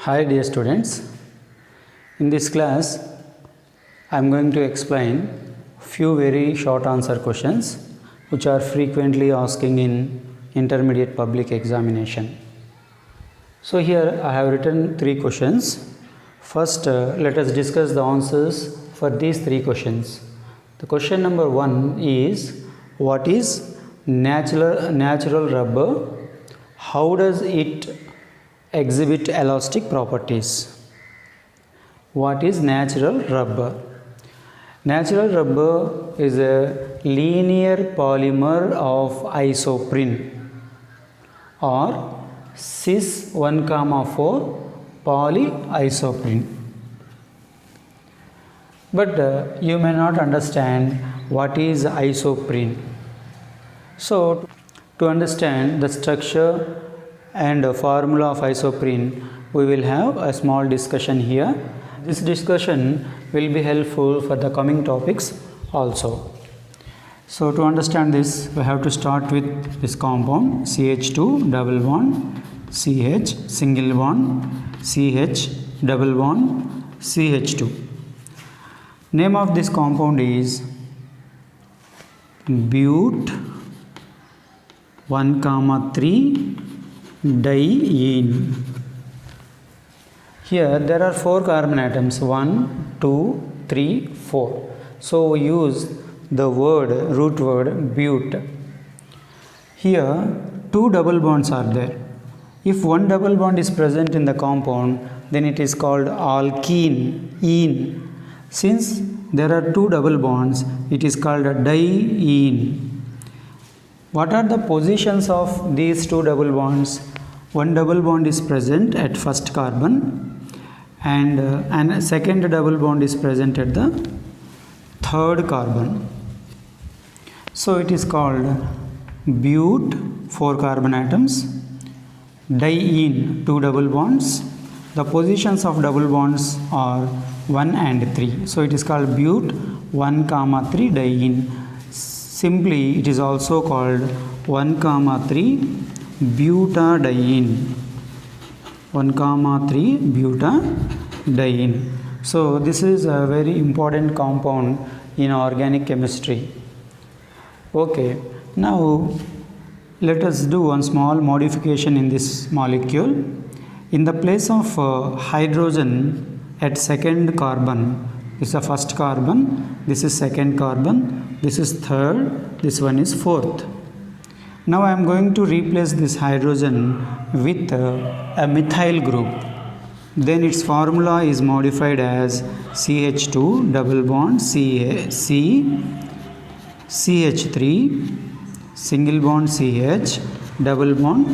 Hi dear students, in this class I am going to explain few very short answer questions which are frequently asking in intermediate public examination. So here I have written three questions. First let us discuss the answers for these three questions. The question number 1 is, what is natural rubber? How does it exhibit elastic properties? What is natural rubber? Natural rubber is a linear polymer of isoprene or cis 1,4 polyisoprene. But you may not understand what is isoprene. So to understand the structure and formula of isoprene, we will have a small discussion here. This discussion will be helpful for the coming topics also. So to understand this, we have to start with this compound CH2 double bond CH single bond CH double bond CH2. Name of this compound is but 1,3 diene. Here there are 4 carbon atoms, 1, 2, 3, 4. So we use the root word but. Here 2 double bonds are there. If one double bond is present in the compound, then it is called alkene. Since there are 2 double bonds, it is called a diene. What are the positions of these 2 double bonds? One double bond is present at first carbon and a second double bond is present at the third carbon. So it is called but 4 carbon atoms, diene 2 double bonds. The positions of double bonds are 1 and 3. So it is called but 1,3 diene. Simply it is also called 1,3 butadiene. 1,3 butadiene. So this is a very important compound in organic chemistry. Okay, now let us do one small modification in this molecule. In the place of hydrogen at second carbon, this is the first carbon, this is second carbon, this is third, this one is fourth. Now I am going to replace this hydrogen with a methyl group. Then its formula is modified as CH2 double bond CH3 single bond CH double bond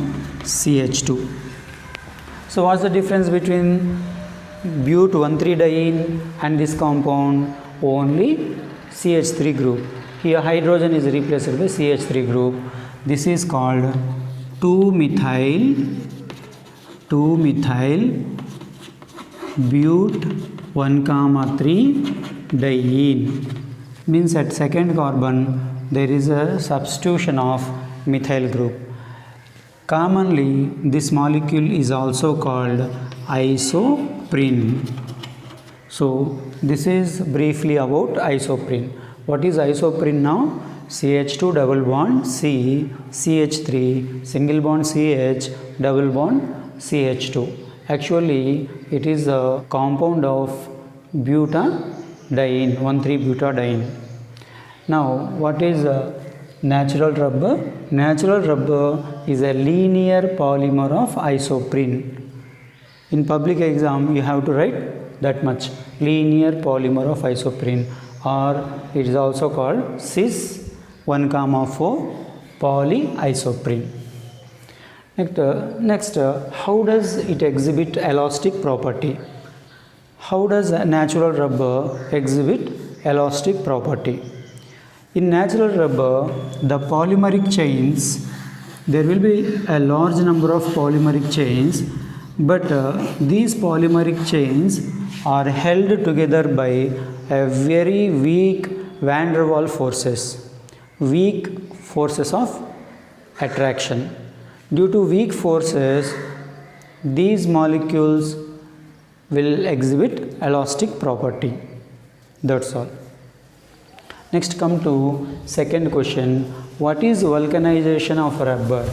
CH2. So what's the difference between but 1,3 diene and this compound? Only CH3 group. Here hydrogen is replaced by CH3 group. This is called 2-methyl but 1,3 diene. Means at second carbon there is a substitution of methyl group. Commonly this molecule is also called isoprene. So this is briefly about isoprene. What is isoprene now? CH2 double bond CH3 single bond CH double bond CH2. Actually it is a compound of butadiene, 1,3 butadiene. Now what is natural rubber? Natural rubber is a linear polymer of isoprene. In public exam you have to write that much, linear polymer of isoprene, or it is also called cis 1,4 polyisoprene. Next, how does it exhibit elastic property? How does a natural rubber exhibit elastic property? In natural rubber, the polymeric chains, there will be a large number of polymeric chains, but these polymeric chains are held together by a very weak van der Waals forces. Weak forces of attraction. Due to weak forces, these molecules will exhibit elastic property. That's all. Next come to second question. What is vulcanization of rubber?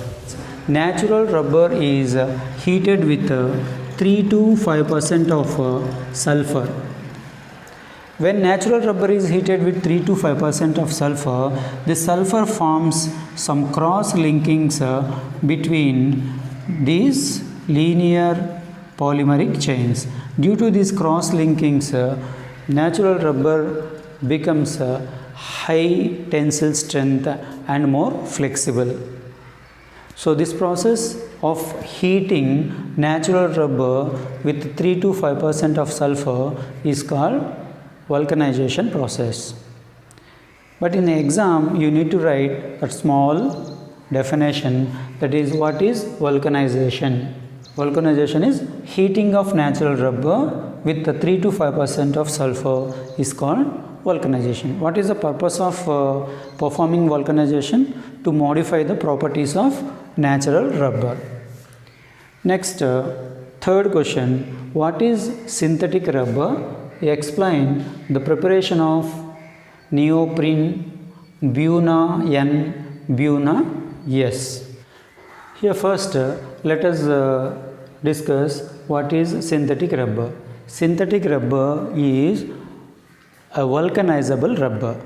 Natural rubber is heated with 3 to 5% of sulfur. When natural rubber is heated with 3 to 5% of sulfur, the sulfur forms some cross linkings between these linear polymeric chains. Due to these cross linkings, natural rubber becomes high tensile strength and more flexible. So this process of heating natural rubber with 3 to 5% of sulfur is called vulcanization process. But in the exam you need to write a small definition, that is, what is vulcanization? Vulcanization is heating of natural rubber with the 3 to 5% of sulfur is called vulcanization. What is the purpose of performing vulcanization? To modify the properties of natural rubber. Next, third question. What is synthetic rubber? Explain the preparation of neoprene, Buna N, Buna S. Here first let us discuss what is synthetic rubber. Synthetic rubber is a vulcanizable rubber.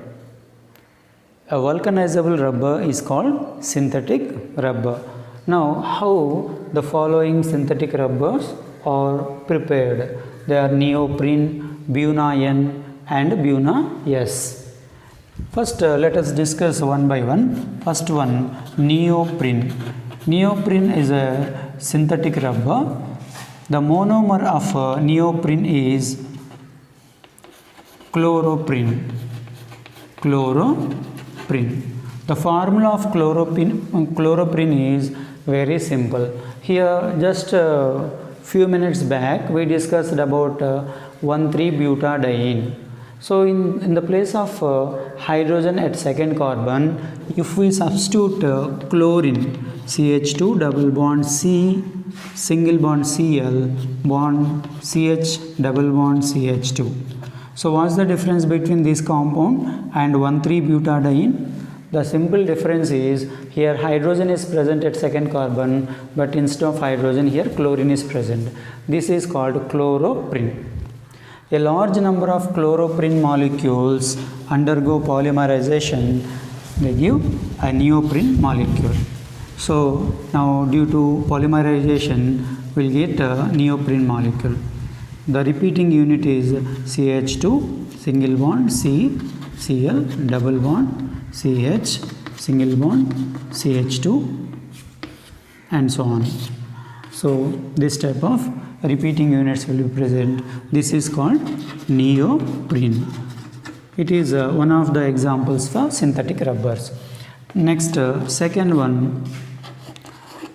A vulcanizable rubber is called synthetic rubber. Now, how the following synthetic rubbers are prepared? They are neoprene, Buna N and Buna S. First, let us discuss one by one. First one, neoprene. Neoprene is a synthetic rubber. The monomer of neoprene is chloroprene. Chloroprene. The formula of chloroprene is very simple. Here, just few minutes back, we discussed about 1,3-butadiene. So, in the place of hydrogen at second carbon, if we substitute chlorine, CH2 double bond C, single bond Cl, bond CH double bond CH2. So, what's the difference between this compound and 1,3-butadiene? The simple difference is here hydrogen is present at second carbon, but instead of hydrogen here chlorine is present. This is called chloroprene. A large number of chloroprene molecules undergo polymerization. They give a neoprene molecule. So now due to polymerization we will get a neoprene molecule. The repeating unit is CH2 single bond C, Cl double bond CH single bond CH2 and so on. So this type of repeating units will be present. This is called neoprene. It is one of the examples for synthetic rubbers. Next, second one,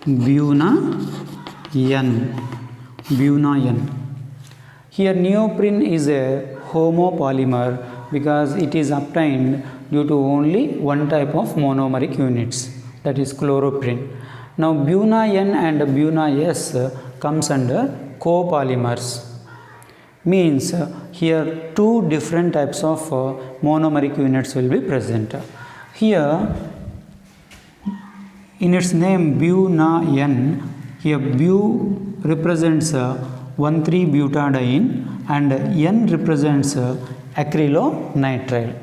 Buna N. Buna N. Here neoprene is a homopolymer because it is obtained due to only one type of monomeric units, that is chloroprene. Now Buna N and Buna S comes under copolymers. Means here two different types of monomeric units will be present. Here in its name Buna N, here Bu represents 1,3-butadiene and N represents acrylonitrile.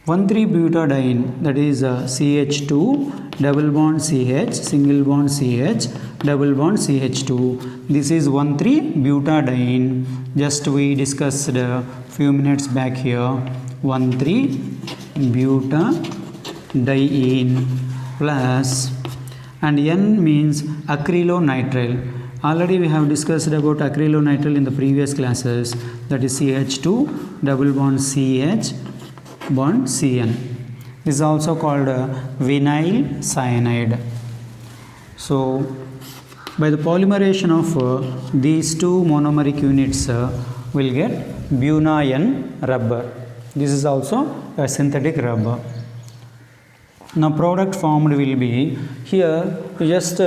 1,3-butadiene, that is CH2 double bond CH single bond CH double bond CH2. This is 1,3-butadiene. Just we discussed a few minutes back here. 1,3-butadiene plus, and N means acrylonitrile. Already we have discussed about acrylonitrile in the previous classes, that is CH2 double bond CH bond Cn. This is also called vinyl cyanide. So by the polymerization of these two monomeric units will get Buna N rubber. This is also a synthetic rubber. Now product formed will be, here you just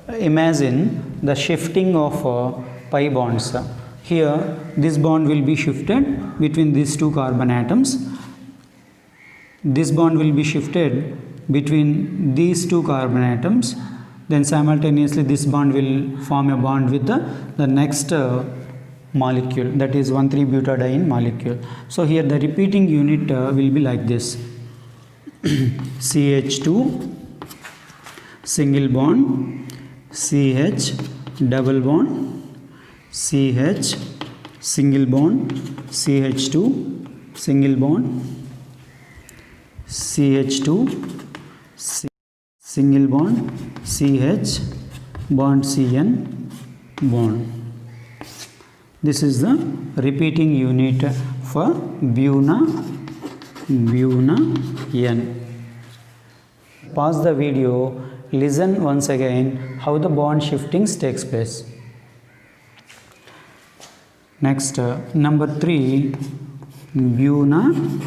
imagine the shifting of pi bonds. Here this bond will be shifted between these two carbon atoms. This bond will be shifted between these two carbon atoms. Then simultaneously this bond will form a bond with the next molecule, that is 1,3-butadiene molecule. So here the repeating unit will be like this. CH2 single bond, CH double bond, CH single bond, CH2 single bond, CH2 single bond, CH bond CN bond. This is the repeating unit for BuNa-N. Pause the video, listen once again how the bond shiftings takes place. Next, number 3, BuNa-S.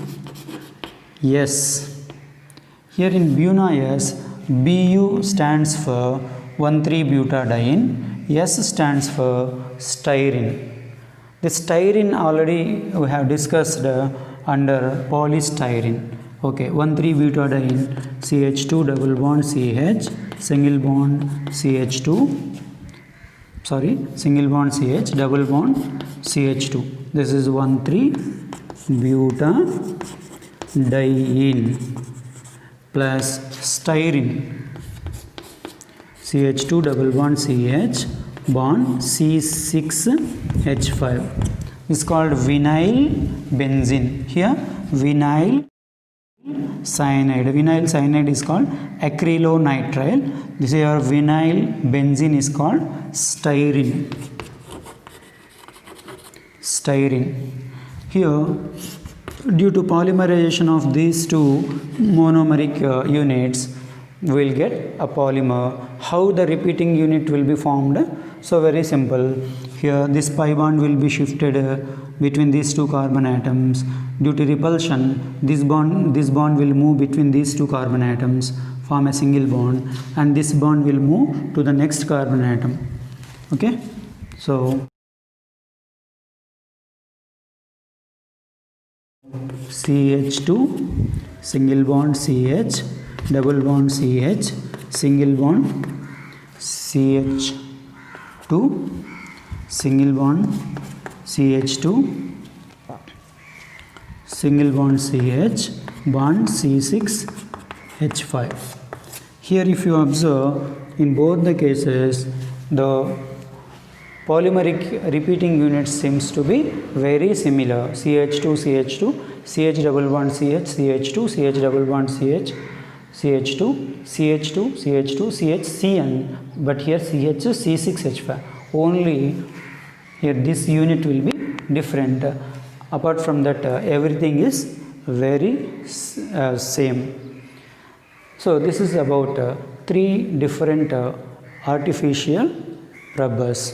Here in BuNa-S, Bu stands for 1,3-butadiene, S stands for styrene. The styrene already we have discussed under polystyrene. Okay, 1,3-butadiene, CH2 double bond CH, single bond CH2, single bond CH, double bond CH2. This is 1,3-butadiene plus styrene, CH2 double bond CH, bond C6H5. This is called vinyl benzene. Here vinyl cyanide. Vinyl cyanide is called acrylonitrile. This is your vinyl benzene is called styrene. Here, due to polymerization of these two monomeric units, we will get a polymer. How the repeating unit will be formed? So very simple. Here this pi bond will be shifted between these two carbon atoms. Due to repulsion, this bond will move between these two carbon atoms, form a single bond, and this bond will move to the next carbon atom. Okay, so CH2 single bond CH, double bond CH, single bond CH2, single bond CH2, single bond CH, bond C6H5. Here if you observe, in both the cases the polymeric repeating units seems to be very similar. CH2 CH2, CH double bond CH, CH2, CH double bond CH, CH2, CH2, CH2, CHCN, but here CH C6H5. Only here this unit will be different. Apart from that, everything is very same. So this is about 3 different artificial rubbers.